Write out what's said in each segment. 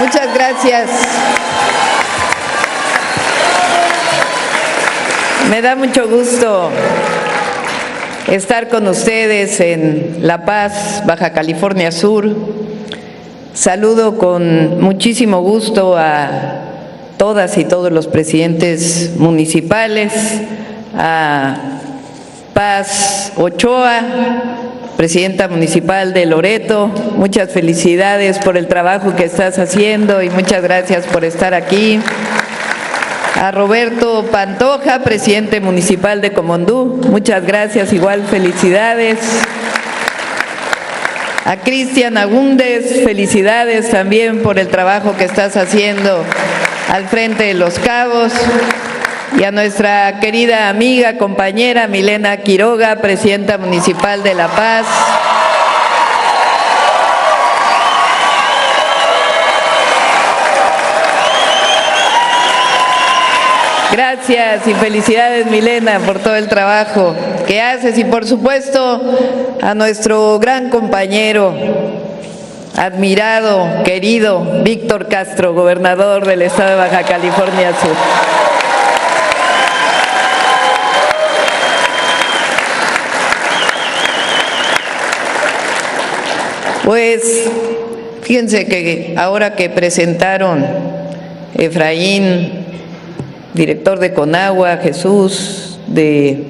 Muchas gracias. Me da mucho gusto estar con ustedes en La Paz, Baja California Sur. Saludo con muchísimo gusto a todas y todos los presidentes municipales, a Paz Ochoa, presidenta municipal de Loreto. Muchas felicidades por el trabajo que estás haciendo y muchas gracias por estar aquí. A Roberto Pantoja, presidente municipal de Comondú, muchas gracias, igual felicidades. A Cristian Agúndez, felicidades también por el trabajo que estás haciendo al frente de Los Cabos. Y a nuestra querida amiga, compañera Milena Quiroga, presidenta municipal de La Paz. Gracias y felicidades, Milena, por todo el trabajo que haces y, por supuesto, a nuestro gran compañero, admirado, querido, Víctor Castro, gobernador del estado de Baja California Sur. Pues, fíjense que ahora que presentaron Efraín, director de Conagua, Jesús, de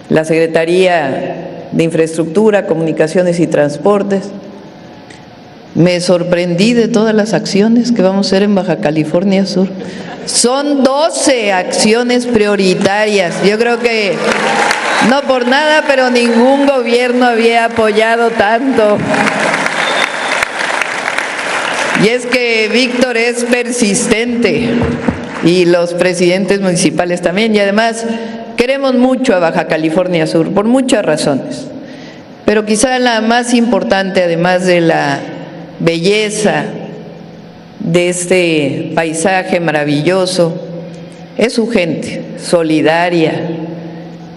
la Secretaría de Infraestructura, Comunicaciones y Transportes, me sorprendí de todas las acciones que vamos a hacer en Baja California Sur. Son 12 acciones prioritarias. Yo creo que, no por nada, pero ningún gobierno había apoyado tanto. Y es que Víctor es persistente. Y los presidentes municipales también, y además queremos mucho a Baja California Sur por muchas razones, pero quizá la más importante, además de la belleza de este paisaje maravilloso, es su gente solidaria.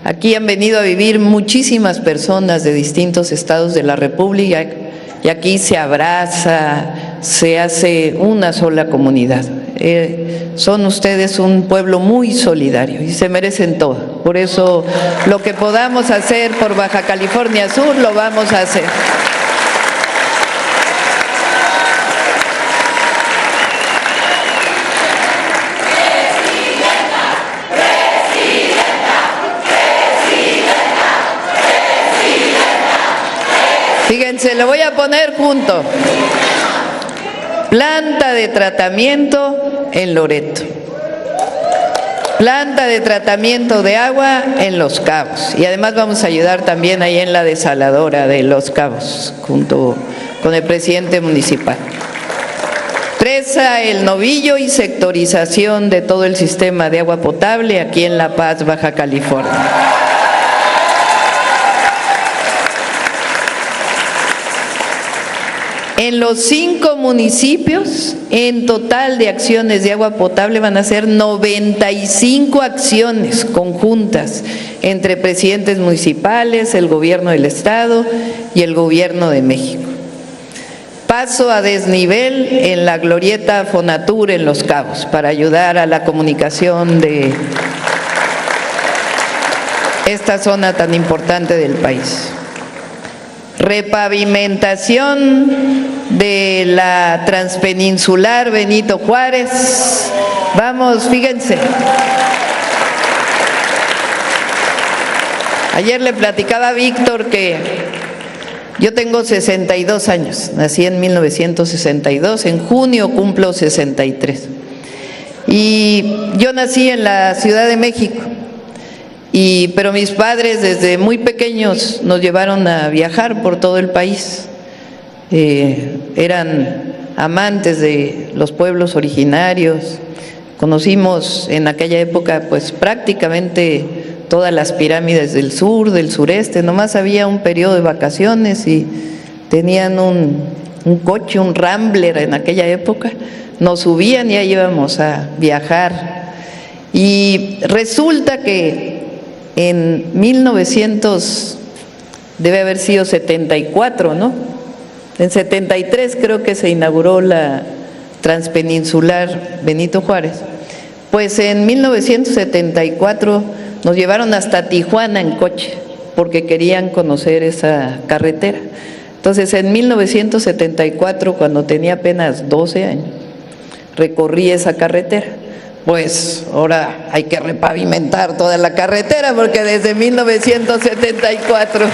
Aquí han venido a vivir muchísimas personas de distintos estados de la República y aquí se abraza, se hace una sola comunidad. Son ustedes un pueblo muy solidario y se merecen todo. Por eso lo que podamos hacer por Baja California Sur lo vamos a hacer. Fíjense, lo voy a poner junto. Planta de tratamiento en Loreto. Planta de tratamiento de agua en Los Cabos. Y además vamos a ayudar también ahí en la desaladora de Los Cabos, junto con el presidente municipal. Presa El Novillo y sectorización de todo el sistema de agua potable aquí en La Paz, Baja California. En los 5 municipios, en total de acciones de agua potable van a ser 95 acciones conjuntas entre presidentes municipales, el gobierno del estado y el gobierno de México. Paso a desnivel en la glorieta Fonatur en Los Cabos para ayudar a la comunicación de esta zona tan importante del país. Repavimentación de la transpeninsular Benito Juárez. Vamos, fíjense. Ayer le platicaba a Víctor que yo tengo 62 años, nací en 1962, en junio cumplo 63. Y yo nací en la Ciudad de México. Pero mis padres desde muy pequeños nos llevaron a viajar por todo el país. Eran amantes de los pueblos originarios. Conocimos en aquella época pues prácticamente todas las pirámides del sur, del sureste. Nomás había un periodo de vacaciones y tenían un coche, un Rambler en aquella época. Nos subían y ahí íbamos a viajar. Y resulta que en 1900, debe haber sido 74, ¿no? En 73 creo que se inauguró la transpeninsular Benito Juárez, pues en 1974 nos llevaron hasta Tijuana en coche, porque querían conocer esa carretera. Entonces, en 1974, cuando tenía apenas 12 años, recorrí esa carretera. Pues ahora hay que repavimentar toda la carretera, porque desde 1974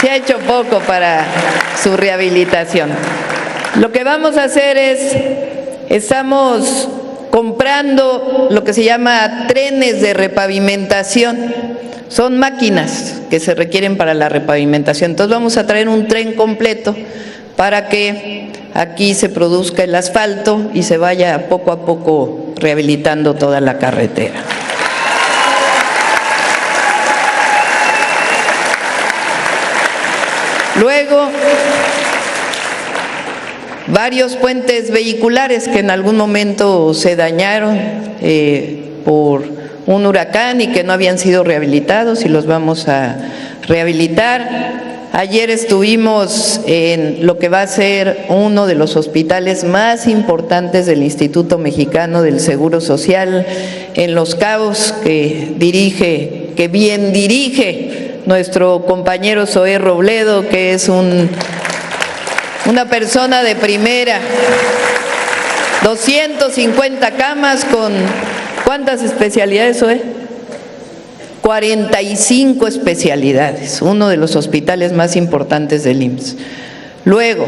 se ha hecho poco para su rehabilitación. Lo que vamos a hacer es, estamos comprando lo que se llama trenes de repavimentación. Son máquinas que se requieren para la repavimentación. Entonces vamos a traer un tren completo para que aquí se produzca el asfalto y se vaya poco a poco rehabilitando toda la carretera. Luego, varios puentes vehiculares que en algún momento se dañaron por un huracán y que no habían sido rehabilitados, y los vamos a rehabilitar. Ayer estuvimos en lo que va a ser uno de los hospitales más importantes del Instituto Mexicano del Seguro Social en Los Cabos, que bien dirige nuestro compañero Zoé Robledo, que es una persona de primera. 250 camas con ¿cuántas especialidades, Zoé? 45 especialidades, uno de los hospitales más importantes del IMSS. Luego,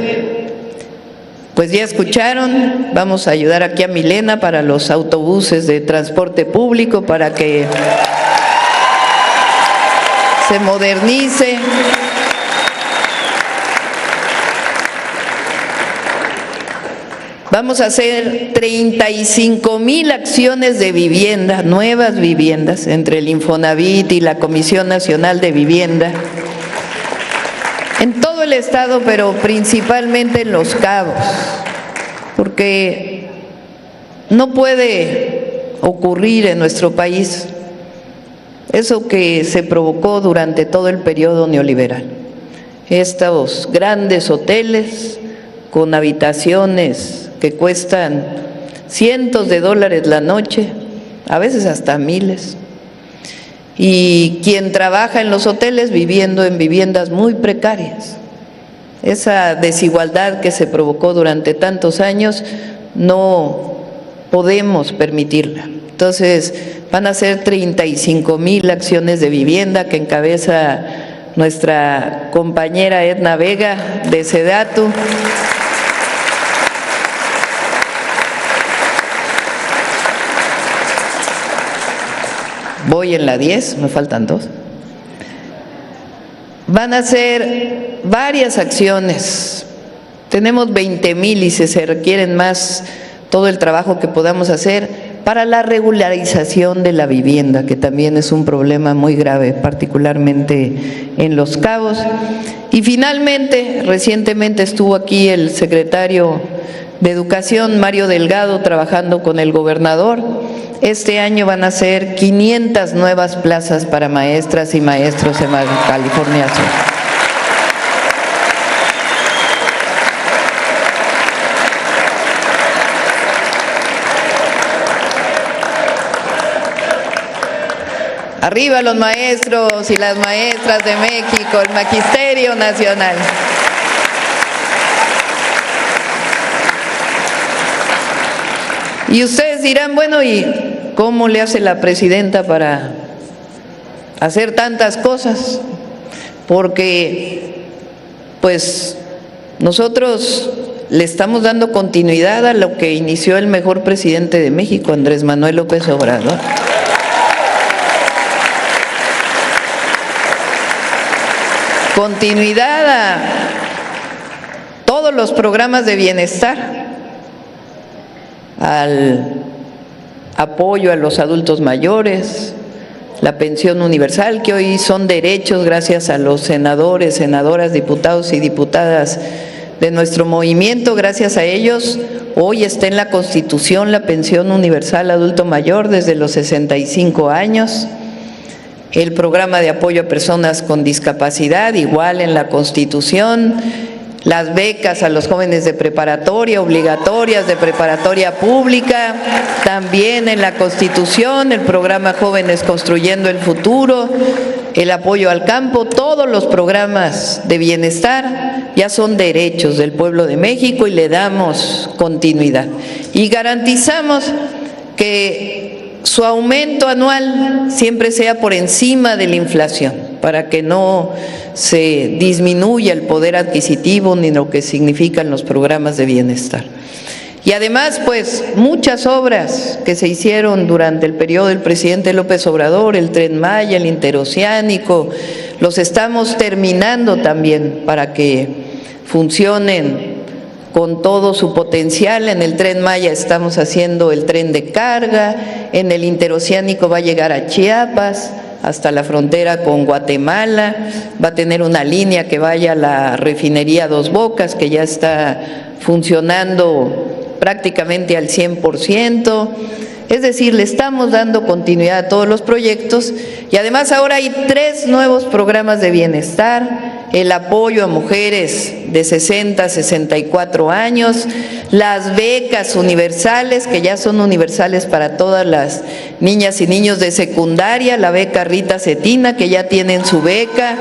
pues ya escucharon, vamos a ayudar aquí a Milena para los autobuses de transporte público, para que se modernice. Vamos a hacer 35,000 acciones de vivienda, nuevas viviendas, entre el Infonavit y la Comisión Nacional de Vivienda, en todo el estado, pero principalmente en Los Cabos, porque no puede ocurrir en nuestro país eso que se provocó durante todo el periodo neoliberal. Estos grandes hoteles con habitaciones que cuestan cientos de dólares la noche, a veces hasta miles, y quien trabaja en los hoteles viviendo en viviendas muy precarias. Esa desigualdad que se provocó durante tantos años no podemos permitirla. Entonces van a ser 35,000 acciones de vivienda que encabeza nuestra compañera Edna Vega de SEDATU. Voy en la 10, me faltan 2. Van a ser varias acciones. Tenemos 20,000 y si se requieren más, todo el trabajo que podamos hacer para la regularización de la vivienda, que también es un problema muy grave, particularmente en Los Cabos. Y finalmente, recientemente estuvo aquí el secretario de Educación, Mario Delgado, trabajando con el gobernador. Este año van a ser 500 nuevas plazas para maestras y maestros en Baja California Sur. Arriba los maestros y las maestras de México, el Magisterio Nacional. Y ustedes dirán, bueno, ¿y cómo le hace la presidenta para hacer tantas cosas? Porque, pues, nosotros le estamos dando continuidad a lo que inició el mejor presidente de México, Andrés Manuel López Obrador. Continuidad a todos los programas de bienestar, al apoyo a los adultos mayores, la pensión universal, que hoy son derechos gracias a los senadores, senadoras, diputados y diputadas de nuestro movimiento. Gracias a ellos, hoy está en la Constitución la pensión universal adulto mayor desde los 65 años. el programa de apoyo a personas con discapacidad, igual en la Constitución, las becas a los jóvenes de preparatoria, obligatorias de preparatoria pública, también en la Constitución, el programa Jóvenes Construyendo el Futuro, el apoyo al campo, todos los programas de bienestar ya son derechos del pueblo de México y le damos continuidad. Y garantizamos que su aumento anual siempre sea por encima de la inflación, para que no se disminuya el poder adquisitivo ni lo que significan los programas de bienestar. Y además, pues, muchas obras que se hicieron durante el periodo del presidente López Obrador, el Tren Maya, el Interoceánico, los estamos terminando también para que funcionen con todo su potencial. En el Tren Maya estamos haciendo el tren de carga, en el Interoceánico va a llegar a Chiapas, hasta la frontera con Guatemala, va a tener una línea que vaya a la refinería Dos Bocas, que ya está funcionando prácticamente al 100%, es decir, le estamos dando continuidad a todos los proyectos y además ahora hay 3 nuevos programas de bienestar, el apoyo a mujeres de 60 a 64 años, las becas universales, que ya son universales para todas las niñas y niños de secundaria, la beca Rita Cetina, que ya tienen su beca.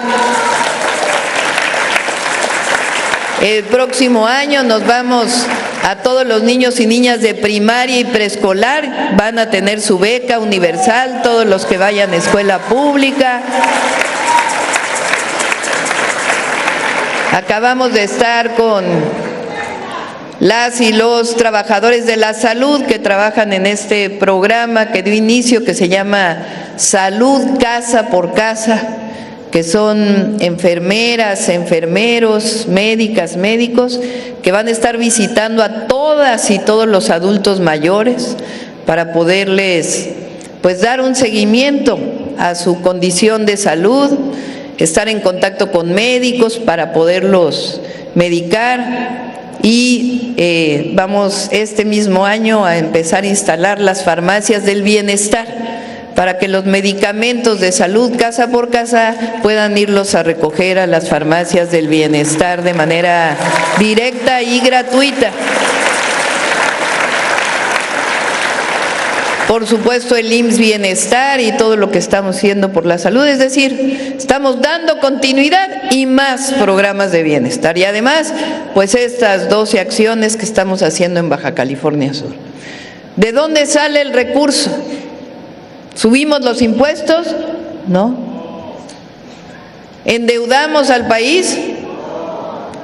El próximo año nos vamos a todos los niños y niñas de primaria y preescolar, van a tener su beca universal, todos los que vayan a escuela pública. Acabamos de estar con las y los trabajadores de la salud que trabajan en este programa que dio inicio, que se llama Salud Casa por Casa, que son enfermeras, enfermeros, médicas, médicos, que van a estar visitando a todas y todos los adultos mayores para poderles, pues, dar un seguimiento a su condición de salud, estar en contacto con médicos para poderlos medicar y vamos este mismo año a empezar a instalar las farmacias del bienestar, para que los medicamentos de salud casa por casa puedan irlos a recoger a las farmacias del bienestar de manera directa y gratuita. Por supuesto, el IMSS Bienestar y todo lo que estamos haciendo por la salud, es decir, estamos dando continuidad y más programas de bienestar. Y además, pues estas 12 acciones que estamos haciendo en Baja California Sur. ¿De dónde sale el recurso? ¿Subimos los impuestos? No. ¿Endeudamos al país?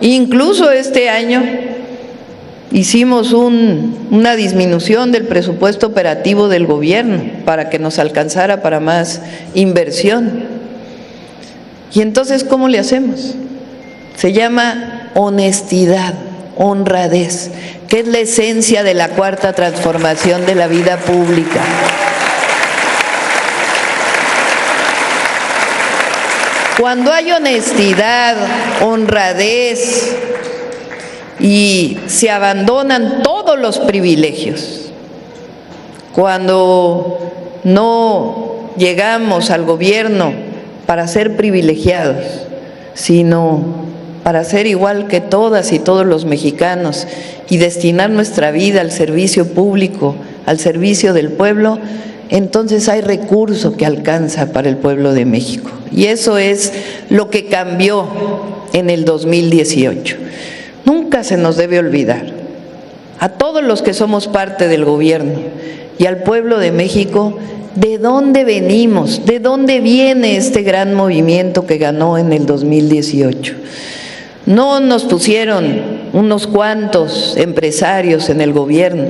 Incluso este año hicimos una disminución del presupuesto operativo del gobierno para que nos alcanzara para más inversión. Y entonces, ¿cómo le hacemos? Se llama honestidad, honradez, que es la esencia de la cuarta transformación de la vida pública. Cuando hay honestidad, honradez y se abandonan todos los privilegios, cuando no llegamos al gobierno para ser privilegiados, sino para ser igual que todas y todos los mexicanos y destinar nuestra vida al servicio público, al servicio del pueblo, entonces hay recurso que alcanza para el pueblo de México. Y eso es lo que cambió en el 2018. Nunca se nos debe olvidar a todos los que somos parte del gobierno y al pueblo de México de dónde venimos, de dónde viene este gran movimiento que ganó en el 2018. No nos pusieron unos cuantos empresarios en el gobierno,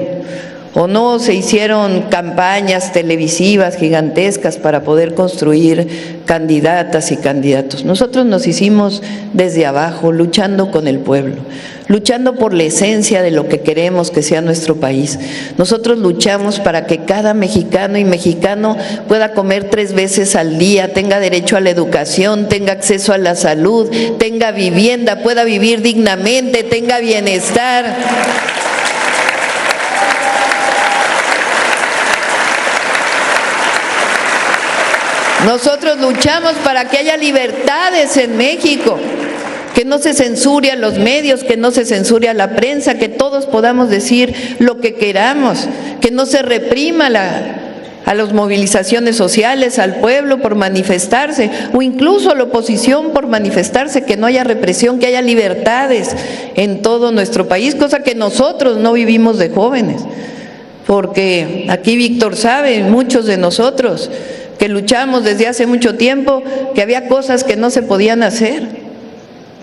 o no se hicieron campañas televisivas gigantescas para poder construir candidatas y candidatos. Nosotros nos hicimos desde abajo, luchando con el pueblo, luchando por la esencia de lo que queremos que sea nuestro país. Nosotros luchamos para que cada mexicano y mexicano pueda comer 3 veces al día, tenga derecho a la educación, tenga acceso a la salud, tenga vivienda, pueda vivir dignamente, tenga bienestar. Nosotros luchamos para que haya libertades en México, que no se censure a los medios, que no se censure a la prensa, que todos podamos decir lo que queramos, que no se reprima a las movilizaciones sociales, al pueblo por manifestarse, o incluso a la oposición por manifestarse, que no haya represión, que haya libertades en todo nuestro país, cosa que nosotros no vivimos de jóvenes, porque aquí Víctor sabe, muchos de nosotros que luchamos desde hace mucho tiempo, que había cosas que no se podían hacer,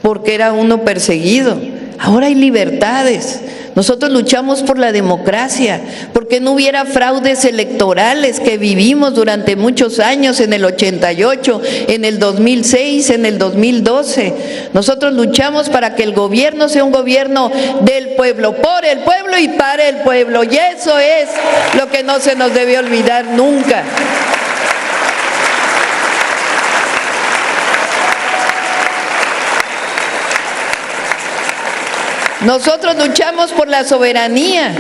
porque era uno perseguido. Ahora hay libertades. Nosotros luchamos por la democracia, porque no hubiera fraudes electorales que vivimos durante muchos años, en el 88, en el 2006, en el 2012. Nosotros luchamos para que el gobierno sea un gobierno del pueblo, por el pueblo y para el pueblo. Y eso es lo que no se nos debe olvidar nunca. Nosotros luchamos por la soberanía,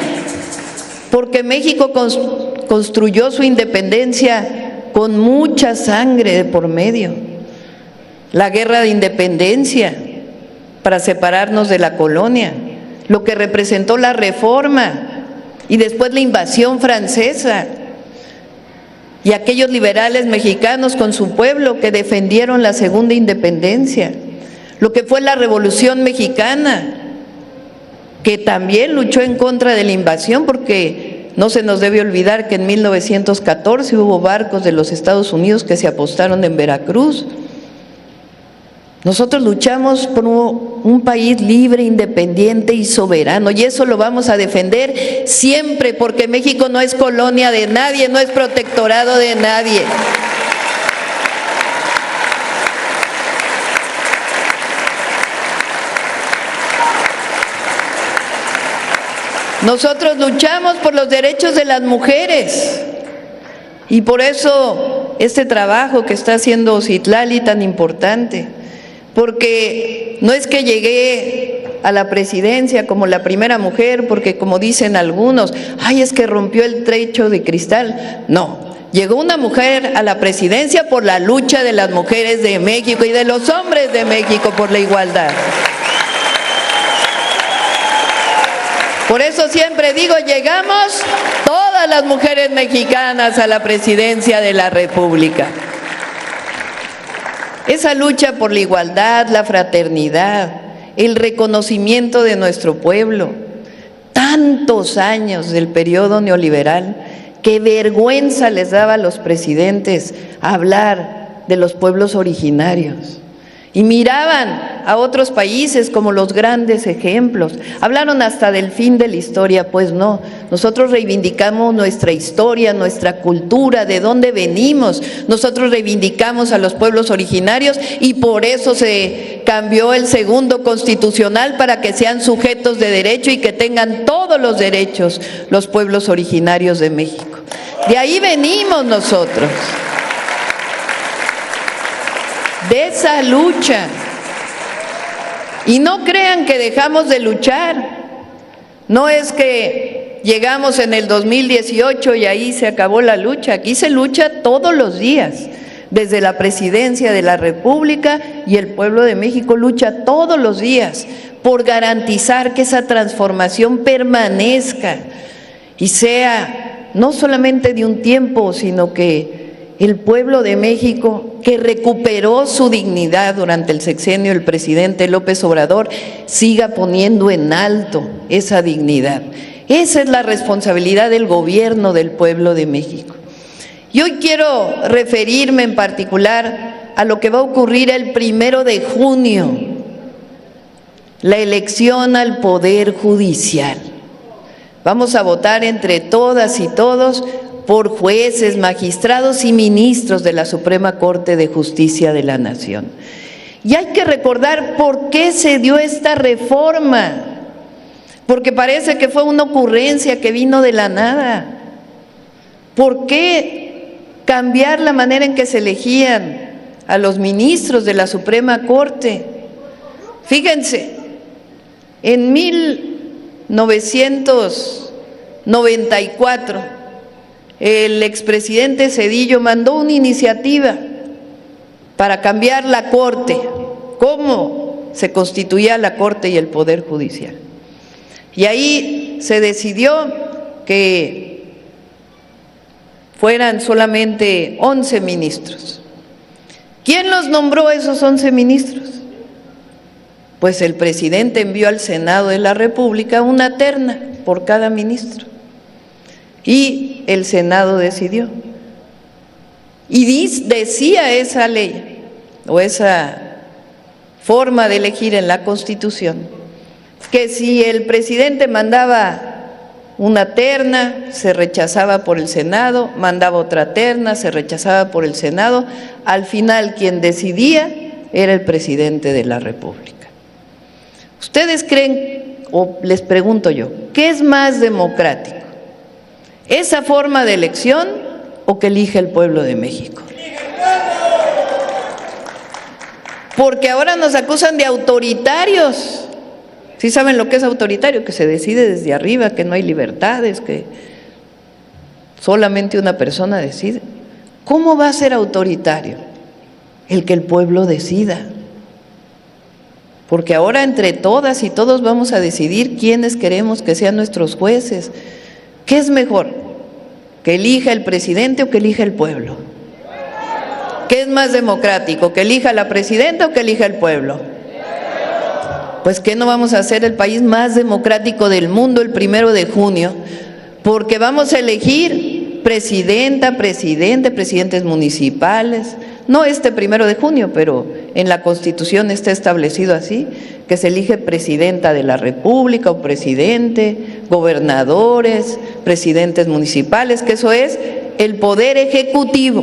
porque México construyó su independencia con mucha sangre de por medio. La guerra de independencia para separarnos de la colonia, lo que representó la Reforma y después la invasión francesa, y aquellos liberales mexicanos con su pueblo que defendieron la segunda independencia, lo que fue la Revolución Mexicana, que también luchó en contra de la invasión, porque no se nos debe olvidar que en 1914 hubo barcos de los Estados Unidos que se apostaron en Veracruz. Nosotros luchamos por un país libre, independiente y soberano, y eso lo vamos a defender siempre, porque México no es colonia de nadie, no es protectorado de nadie. Nosotros luchamos por los derechos de las mujeres, y por eso este trabajo que está haciendo Citlali tan importante, porque no es que llegué a la presidencia como la primera mujer, porque como dicen algunos, ay, es que rompió el techo de cristal. No, llegó una mujer a la presidencia por la lucha de las mujeres de México y de los hombres de México por la igualdad. Por eso siempre digo, llegamos todas las mujeres mexicanas a la presidencia de la República. Esa lucha por la igualdad, la fraternidad, el reconocimiento de nuestro pueblo, tantos años del periodo neoliberal, qué vergüenza les daba a los presidentes hablar de los pueblos originarios. Y miraban a otros países como los grandes ejemplos. Hablaron hasta del fin de la historia, pues no. Nosotros reivindicamos nuestra historia, nuestra cultura, de dónde venimos. Nosotros reivindicamos a los pueblos originarios, y por eso se cambió el segundo constitucional para que sean sujetos de derecho y que tengan todos los derechos los pueblos originarios de México. De ahí venimos nosotros, de esa lucha. Y no crean que dejamos de luchar. No es que llegamos en el 2018 y ahí se acabó la lucha. Aquí se lucha todos los días, desde la presidencia de la República, y el pueblo de México lucha todos los días por garantizar que esa transformación permanezca y sea no solamente de un tiempo, sino que el pueblo de México, que recuperó su dignidad durante el sexenio del presidente López Obrador, siga poniendo en alto esa dignidad. Esa es la responsabilidad del gobierno del pueblo de México. Y hoy quiero referirme en particular a lo que va a ocurrir el 1 de junio, la elección al Poder Judicial. Vamos a votar entre todas y todos por jueces, magistrados y ministros de la Suprema Corte de Justicia de la Nación. Y hay que recordar por qué se dio esta reforma, porque parece que fue una ocurrencia que vino de la nada. ¿Por qué cambiar la manera en que se elegían a los ministros de la Suprema Corte? Fíjense, en 1994, el expresidente Zedillo mandó una iniciativa para cambiar la Corte, cómo se constituía la Corte y el Poder Judicial. Y ahí se decidió que fueran solamente 11 ministros. ¿Quién los nombró esos 11 ministros? Pues el presidente envió al Senado de la República una terna por cada ministro. Y el Senado decidió. Y decía esa ley, o esa forma de elegir en la Constitución, que si el presidente mandaba una terna, se rechazaba por el Senado, mandaba otra terna, se rechazaba por el Senado, al final quien decidía era el presidente de la República. ¿Ustedes creen, o les pregunto yo, qué es más democrático? ¿Esa forma de elección o que elige el pueblo de México? Porque ahora nos acusan de autoritarios. ¿Sí saben lo que es autoritario? Que se decide desde arriba, que no hay libertades, que solamente una persona decide. ¿Cómo va a ser autoritario? El que el pueblo decida. Porque ahora entre todas y todos vamos a decidir quiénes queremos que sean nuestros jueces. ¿Qué es mejor? ¿Que elija el presidente o que elija el pueblo? ¿Qué es más democrático? ¿Que elija la presidenta o que elija el pueblo? Pues ¿qué no vamos a hacer el país más democrático del mundo el 1 de junio? Porque vamos a elegir presidenta, presidente, presidentes municipales. No este 1 de junio, pero en la Constitución está establecido así, que se elige presidenta de la República o presidente, gobernadores, presidentes municipales, que eso es el poder ejecutivo.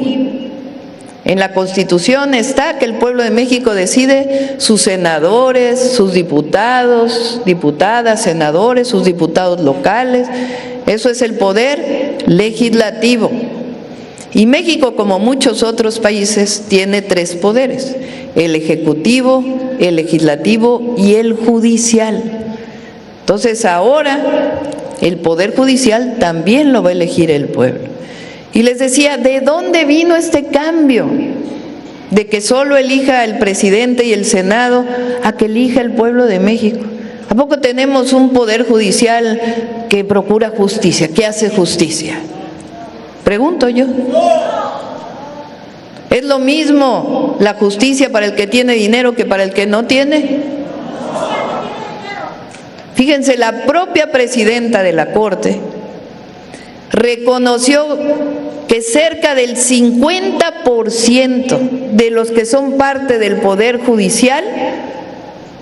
En la Constitución está que el pueblo de México decide sus senadores, sus diputados, diputadas, senadores, sus diputados locales. Eso es el poder legislativo. Y México, como muchos otros países, tiene 3 poderes: el ejecutivo, el legislativo y el judicial. Entonces ahora el poder judicial también lo va a elegir el pueblo. Y les decía, ¿de dónde vino este cambio? De que solo elija el presidente y el Senado a que elija el pueblo de México. ¿A poco tenemos un poder judicial que procura justicia, que hace justicia? Pregunto yo. ¿Es lo mismo la justicia para el que tiene dinero que para el que no tiene? Fíjense, la propia presidenta de la Corte reconoció que cerca del 50% de los que son parte del Poder Judicial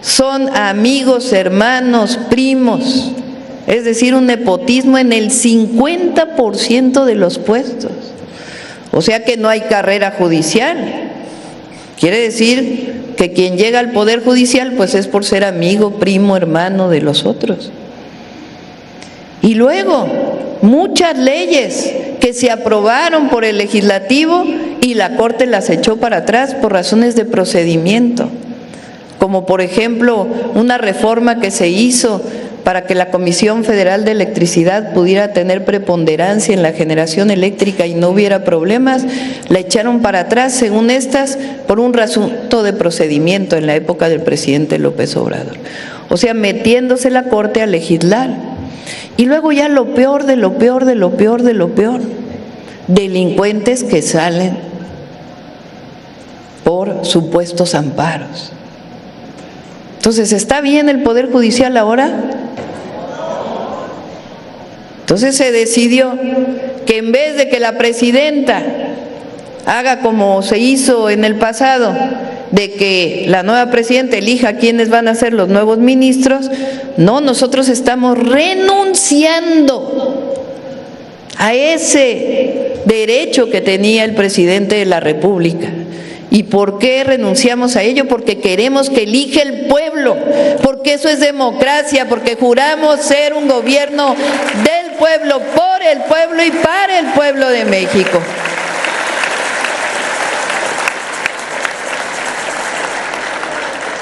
son amigos, hermanos, primos, es decir, un nepotismo en el 50% de los puestos. O sea que no hay carrera judicial. Quiere decir que quien llega al Poder Judicial pues es por ser amigo, primo, hermano de los otros. Y luego, muchas leyes que se aprobaron por el legislativo y la Corte las echó para atrás por razones de procedimiento, como por ejemplo una reforma que se hizo para que la Comisión Federal de Electricidad pudiera tener preponderancia en la generación eléctrica y no hubiera problemas, la echaron para atrás, según estas, por un asunto de procedimiento en la época del presidente López Obrador. O sea, metiéndose la Corte a legislar. Y luego ya lo peor de lo peor de lo peor de lo peor, delincuentes que salen por supuestos amparos. Entonces, ¿está bien el Poder Judicial ahora? Entonces se decidió que en vez de que la presidenta haga como se hizo en el pasado, de que la nueva presidenta elija quiénes van a ser los nuevos ministros, no, nosotros estamos renunciando a ese derecho que tenía el presidente de la República. ¿Y por qué renunciamos a ello? Porque queremos que elija el pueblo, porque eso es democracia, porque juramos ser un gobierno del pueblo, por el pueblo y para el pueblo de México.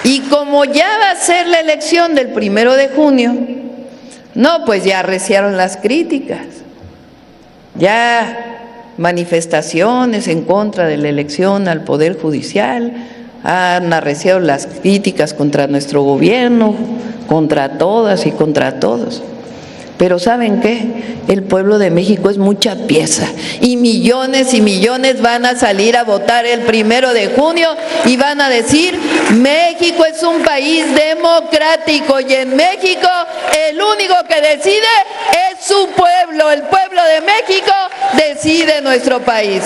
Y como ya va a ser la elección del 1 de junio, no, pues ya arreciaron las críticas. Ya manifestaciones en contra de la elección al Poder Judicial, han arreciado las críticas contra nuestro gobierno, contra todas y contra todos. Pero ¿saben qué? El pueblo de México es mucha pieza y millones van a salir a votar el 1 de junio y van a decir: México es un país democrático y en México el único que decide es su pueblo. El pueblo de México decide nuestro país.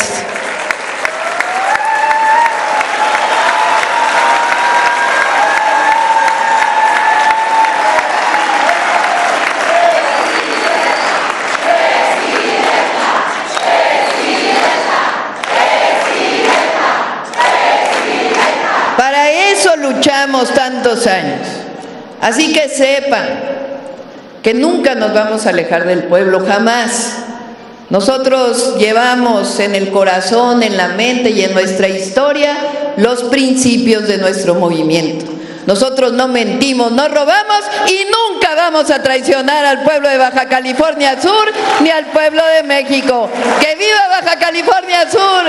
Para eso luchamos tantos años. Así que sepan que nunca nos vamos a alejar del pueblo, jamás. Nosotros llevamos en el corazón, en la mente y en nuestra historia los principios de nuestro movimiento. Nosotros no mentimos, no robamos y nunca vamos a traicionar al pueblo de Baja California Sur ni al pueblo de México. ¡Que viva Baja California Sur!